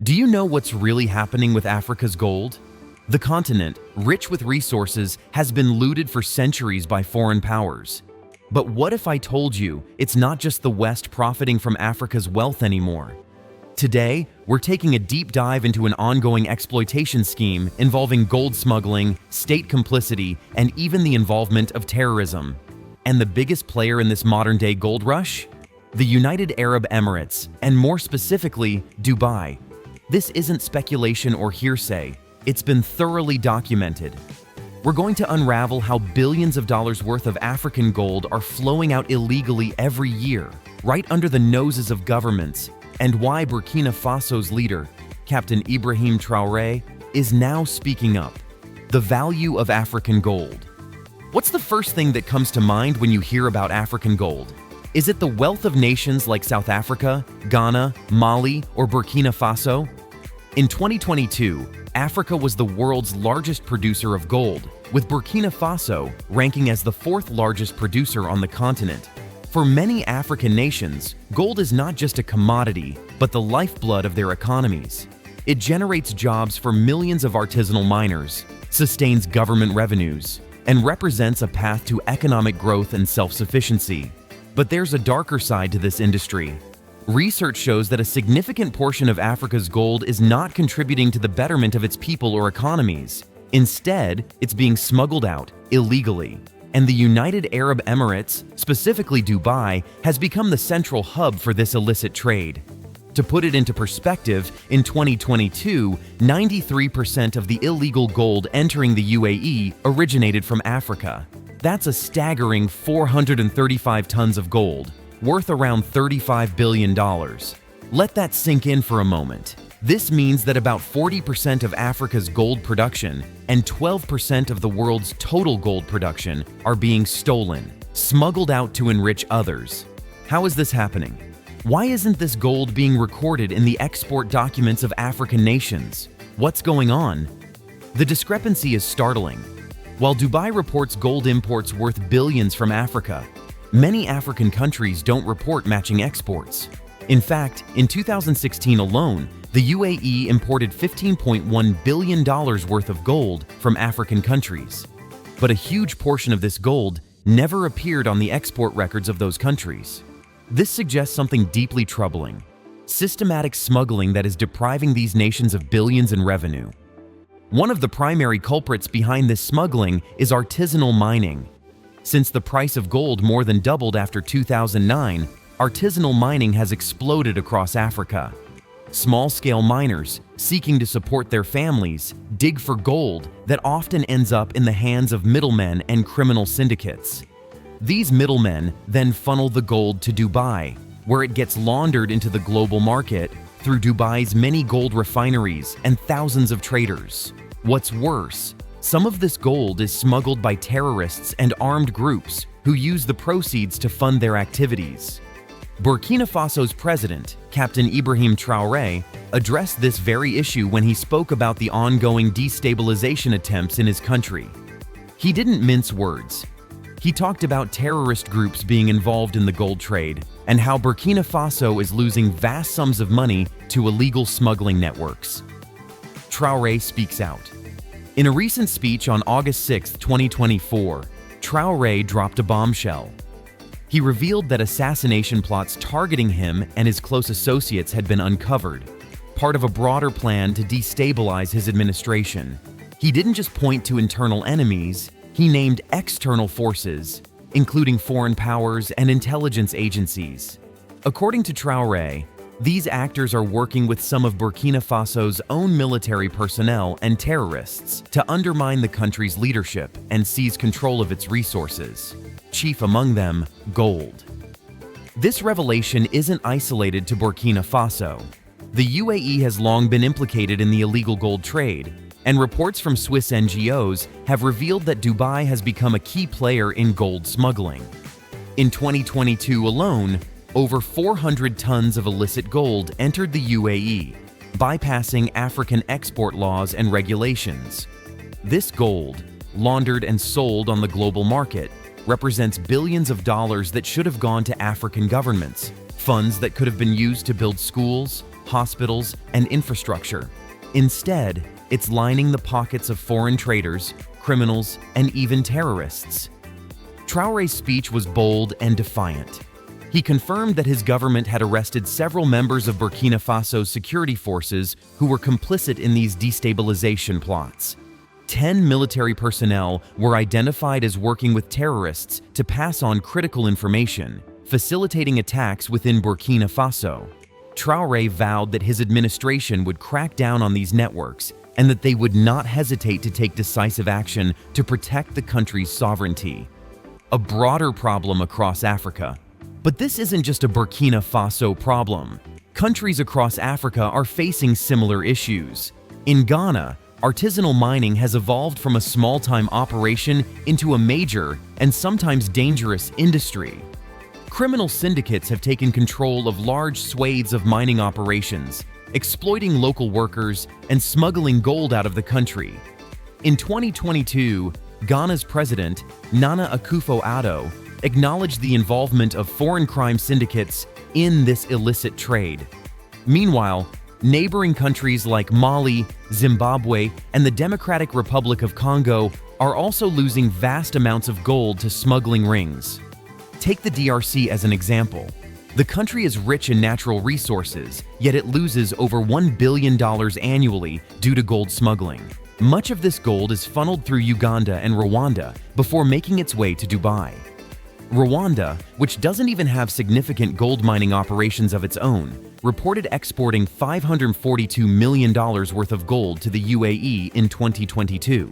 Do you know what's really happening with Africa's gold? The continent, rich with resources, has been looted for centuries by foreign powers. But what if I told you it's not just the West profiting from Africa's wealth anymore? Today, we're taking a deep dive into an ongoing exploitation scheme involving gold smuggling, state complicity, and even the involvement of terrorism. And the biggest player in this modern-day gold rush? The United Arab Emirates, and more specifically, Dubai. This isn't speculation or hearsay. It's been thoroughly documented. We're going to unravel how billions of dollars worth of African gold are flowing out illegally every year, right under the noses of governments, and why Burkina Faso's leader, Captain Ibrahim Traoré, is now speaking up. The value of African gold. What's the first thing that comes to mind when you hear about African gold? Is it the wealth of nations like South Africa, Ghana, Mali, or Burkina Faso? In 2022, Africa was the world's largest producer of gold, with Burkina Faso ranking as the fourth largest producer on the continent. For many African nations, gold is not just a commodity, but the lifeblood of their economies. It generates jobs for millions of artisanal miners, sustains government revenues, and represents a path to economic growth and self-sufficiency. But there's a darker side to this industry. Research shows that a significant portion of Africa's gold is not contributing to the betterment of its people or economies. Instead, it's being smuggled out illegally. And the United Arab Emirates, specifically Dubai, has become the central hub for this illicit trade. To put it into perspective, in 2022, 93% of the illegal gold entering the UAE originated from Africa. That's a staggering 435 tons of gold, worth around $35 billion. Let that sink in for a moment. This means that about 40% of Africa's gold production and 12% of the world's total gold production are being stolen, smuggled out to enrich others. How is this happening? Why isn't this gold being recorded in the export documents of African nations? What's going on? The discrepancy is startling. While Dubai reports gold imports worth billions from Africa, many African countries don't report matching exports. In fact, in 2016 alone, the UAE imported $15.1 billion worth of gold from African countries. But a huge portion of this gold never appeared on the export records of those countries. This suggests something deeply troubling: systematic smuggling that is depriving these nations of billions in revenue. One of the primary culprits behind this smuggling is artisanal mining. Since the price of gold more than doubled after 2009, artisanal mining has exploded across Africa. Small-scale miners, seeking to support their families, dig for gold that often ends up in the hands of middlemen and criminal syndicates. These middlemen then funnel the gold to Dubai, where it gets laundered into the global market through Dubai's many gold refineries and thousands of traders. What's worse, some of this gold is smuggled by terrorists and armed groups who use the proceeds to fund their activities. Burkina Faso's president, Captain Ibrahim Traoré, addressed this very issue when he spoke about the ongoing destabilization attempts in his country. He didn't mince words. He talked about terrorist groups being involved in the gold trade and how Burkina Faso is losing vast sums of money to illegal smuggling networks. Traoré speaks out. In a recent speech on August 6, 2024, Traoré dropped a bombshell. He revealed that assassination plots targeting him and his close associates had been uncovered, part of a broader plan to destabilize his administration. He didn't just point to internal enemies, he named external forces, including foreign powers and intelligence agencies. According to Traoré, these actors are working with some of Burkina Faso's own military personnel and terrorists to undermine the country's leadership and seize control of its resources. Chief among them, gold. This revelation isn't isolated to Burkina Faso. The UAE has long been implicated in the illegal gold trade, and reports from Swiss NGOs have revealed that Dubai has become a key player in gold smuggling. In 2022 alone, over 400 tons of illicit gold entered the UAE, bypassing African export laws and regulations. This gold, laundered and sold on the global market, represents billions of dollars that should have gone to African governments, funds that could have been used to build schools, hospitals, and infrastructure. Instead, it's lining the pockets of foreign traders, criminals, and even terrorists. Traore's speech was bold and defiant. He confirmed that his government had arrested several members of Burkina Faso's security forces who were complicit in these destabilization plots. 10 military personnel were identified as working with terrorists to pass on critical information, facilitating attacks within Burkina Faso. Traore vowed that his administration would crack down on these networks and that they would not hesitate to take decisive action to protect the country's sovereignty. A broader problem across Africa. But this isn't just a Burkina Faso problem. Countries across Africa are facing similar issues. In Ghana, artisanal mining has evolved from a small-time operation into a major and sometimes dangerous industry. Criminal syndicates have taken control of large swathes of mining operations, exploiting local workers and smuggling gold out of the country. In 2022, Ghana's president, Nana Akufo-Addo, acknowledged the involvement of foreign crime syndicates in this illicit trade. Meanwhile, neighboring countries like Mali, Zimbabwe, and the Democratic Republic of Congo are also losing vast amounts of gold to smuggling rings. Take the DRC as an example. The country is rich in natural resources, yet it loses over $1 billion annually due to gold smuggling. Much of this gold is funneled through Uganda and Rwanda before making its way to Dubai. Rwanda, which doesn't even have significant gold mining operations of its own, reported exporting $542 million worth of gold to the UAE in 2022.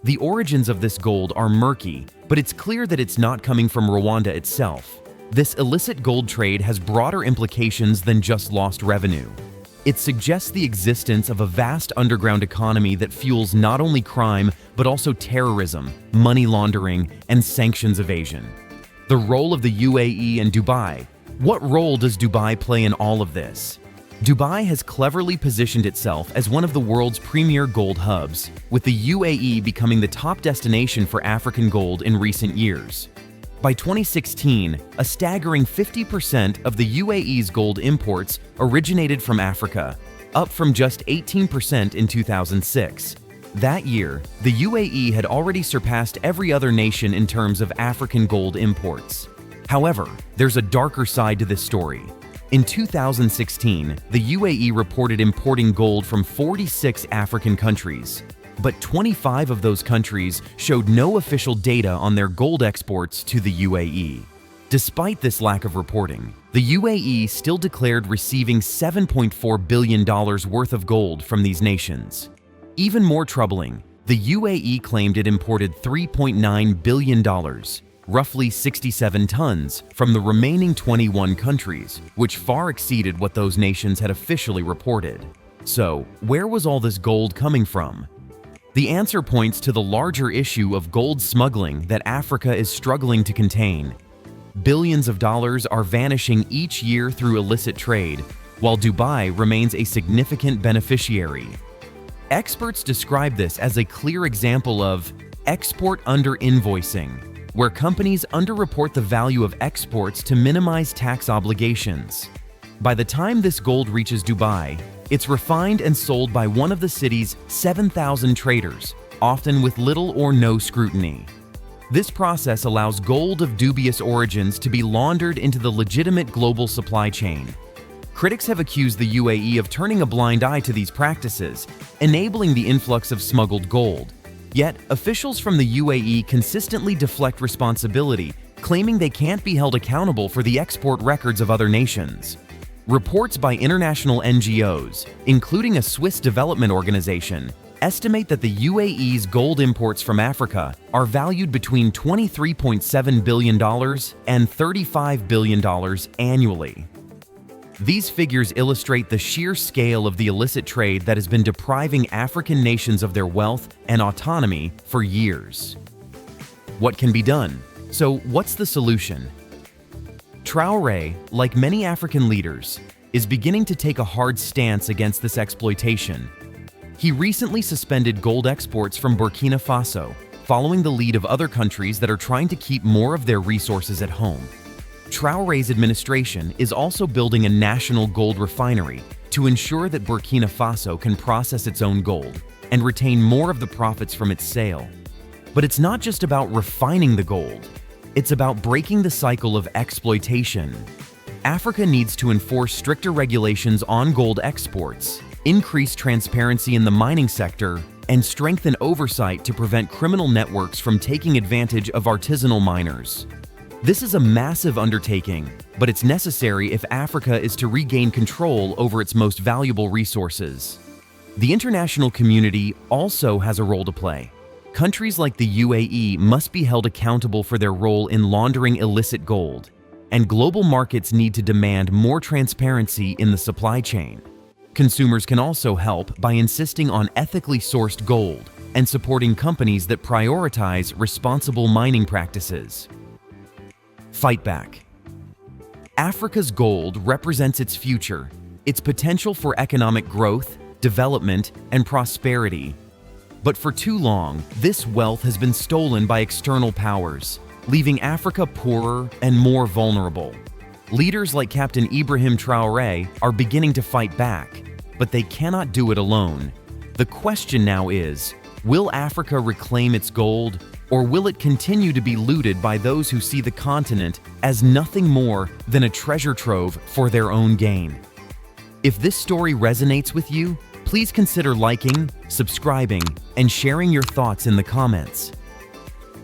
The origins of this gold are murky, but it's clear that it's not coming from Rwanda itself. This illicit gold trade has broader implications than just lost revenue. It suggests the existence of a vast underground economy that fuels not only crime, but also terrorism, money laundering, and sanctions evasion. The role of the UAE and Dubai. What role does Dubai play in all of this? Dubai has cleverly positioned itself as one of the world's premier gold hubs, with the UAE becoming the top destination for African gold in recent years. By 2016, a staggering 50% of the UAE's gold imports originated from Africa, up from just 18% in 2006. That year, the UAE had already surpassed every other nation in terms of African gold imports. However, there's a darker side to this story. In 2016, the UAE reported importing gold from 46 African countries, but 25 of those countries showed no official data on their gold exports to the UAE. Despite this lack of reporting, the UAE still declared receiving $7.4 billion worth of gold from these nations. Even more troubling, the UAE claimed it imported $3.9 billion, roughly 67 tons, from the remaining 21 countries, which far exceeded what those nations had officially reported. So, where was all this gold coming from? The answer points to the larger issue of gold smuggling that Africa is struggling to contain. Billions of dollars are vanishing each year through illicit trade, while Dubai remains a significant beneficiary. Experts describe this as a clear example of export under-invoicing, where companies underreport the value of exports to minimize tax obligations. By the time this gold reaches Dubai, it's refined and sold by one of the city's 7,000 traders, often with little or no scrutiny. This process allows gold of dubious origins to be laundered into the legitimate global supply chain. Critics have accused the UAE of turning a blind eye to these practices, enabling the influx of smuggled gold. Yet, officials from the UAE consistently deflect responsibility, claiming they can't be held accountable for the export records of other nations. Reports by international NGOs, including a Swiss development organization, estimate that the UAE's gold imports from Africa are valued between $23.7 billion and $35 billion annually. These figures illustrate the sheer scale of the illicit trade that has been depriving African nations of their wealth and autonomy for years. What can be done? So, what's the solution? Traore, like many African leaders, is beginning to take a hard stance against this exploitation. He recently suspended gold exports from Burkina Faso, following the lead of other countries that are trying to keep more of their resources at home. Traore's administration is also building a national gold refinery, to ensure that Burkina Faso can process its own gold and retain more of the profits from its sale. But it's not just about refining the gold, it's about breaking the cycle of exploitation. Africa needs to enforce stricter regulations on gold exports, increase transparency in the mining sector, and strengthen oversight to prevent criminal networks from taking advantage of artisanal miners. This is a massive undertaking, but it's necessary if Africa is to regain control over its most valuable resources. The international community also has a role to play. Countries like the UAE must be held accountable for their role in laundering illicit gold, and global markets need to demand more transparency in the supply chain. Consumers can also help by insisting on ethically sourced gold and supporting companies that prioritize responsible mining practices. Fight back. Africa's gold represents its future, its potential for economic growth, development, and prosperity. But for too long, this wealth has been stolen by external powers, leaving Africa poorer and more vulnerable. Leaders like Captain Ibrahim Traoré are beginning to fight back, but they cannot do it alone. The question now is, will Africa reclaim its gold, or will it continue to be looted by those who see the continent as nothing more than a treasure trove for their own gain? If this story resonates with you, please consider liking, subscribing, and sharing your thoughts in the comments.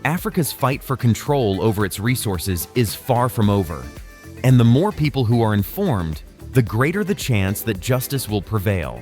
Africa's fight for control over its resources is far from over, and the more people who are informed, the greater the chance that justice will prevail.